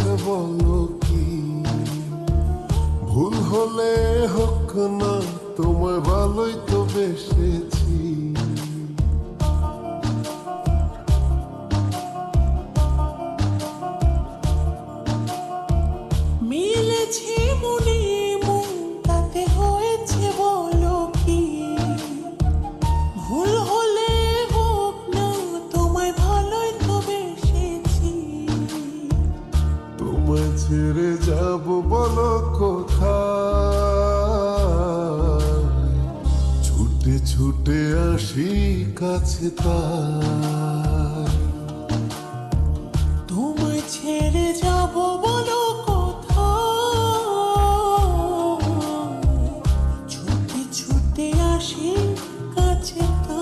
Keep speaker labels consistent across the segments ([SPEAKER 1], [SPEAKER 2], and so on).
[SPEAKER 1] হয়েছে বলো কি? ভুল হলে হোক না, তোমায় ভালোই তো বেসেছি।
[SPEAKER 2] মিলেছে মনে মন, তাতে হয়েছে বলো কি? ভুল হলে হোক না, তোমায় ভালোই তো বেসেছি।
[SPEAKER 1] তোমায় ছেড়ে যাব বলো কোথায়? ছুটে ছুটে আসি কাছে তাই।
[SPEAKER 2] তোমায় ছেড়ে যাব বলো কোথায়? ছুটে ছুটে আসি কাছে তাই।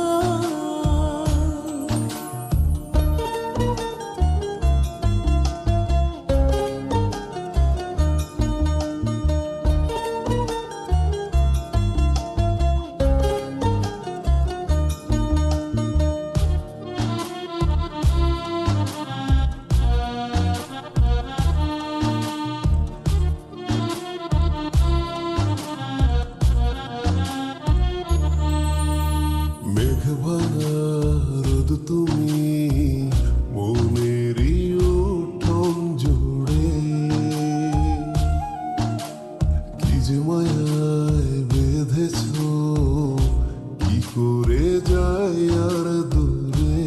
[SPEAKER 1] মেঘ ভাঙা রোদ তুমি, মনেরই উঠোন জুড়ে। কি যে মায়ায় বেঁধেছ, কি করে যাই আর দূরে।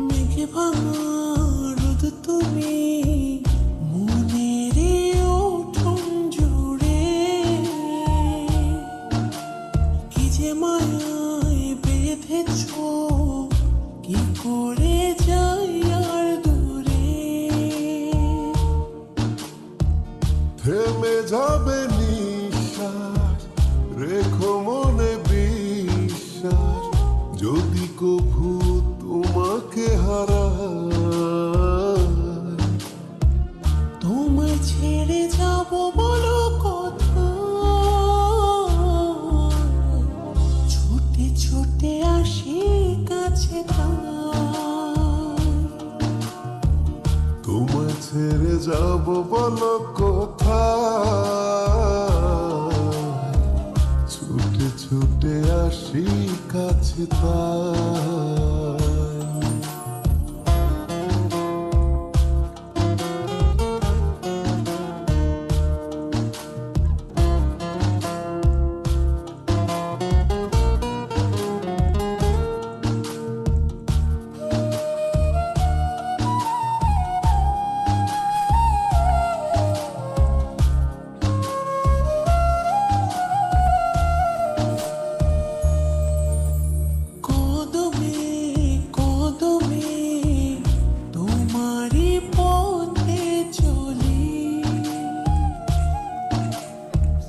[SPEAKER 2] মেঘে ভাঙা রোদ তুমি, মনের উঠোন জুড়ে। কি যে মায়ায় বেঁধেছ, কি করে যাই আর দূরে।
[SPEAKER 1] থেমে যাবে নিঃশ্বাস, রেখো মনে বিশ্বাস। যদি কভু তোমাকে হারাই,
[SPEAKER 2] তোমায় ছেড়ে যাব বলো কোথায়? ছুটে ছুটে আসি কাছে তাই।
[SPEAKER 1] তোমায় ছেড়ে যাব বলো কোথায়? ছুটে ছুটে আসি কাছে তাই।
[SPEAKER 2] কদমে কদমে তোমারই পথে চলি।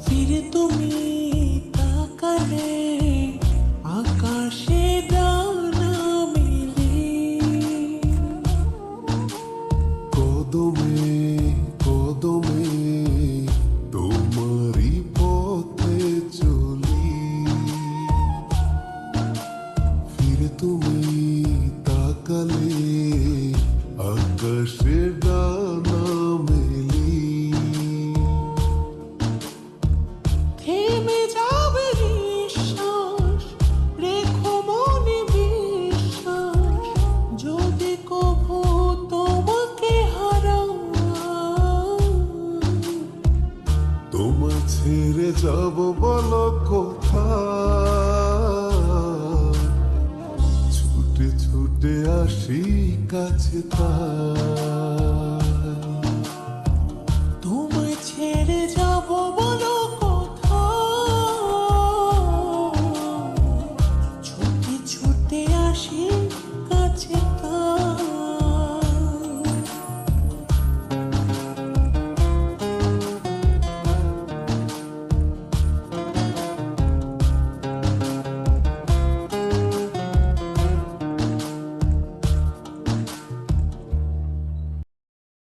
[SPEAKER 2] ফিরে তুমি তাকালে আকাশে ডানা মেলি।
[SPEAKER 1] কদমে কদমে তোমারই পথে চলি। ফিরে তুমি তাকালে আকাশে ডানা মেলি।
[SPEAKER 2] থেমে যাবে নিঃশ্বাস, রেখো মনে বিশ্বাস। যদি কভু তোমাকে হারাই,
[SPEAKER 1] তোমায় ছেড়ে যাব বলো কোথায়? ছুটে ছুটে আসি কাছে তাই।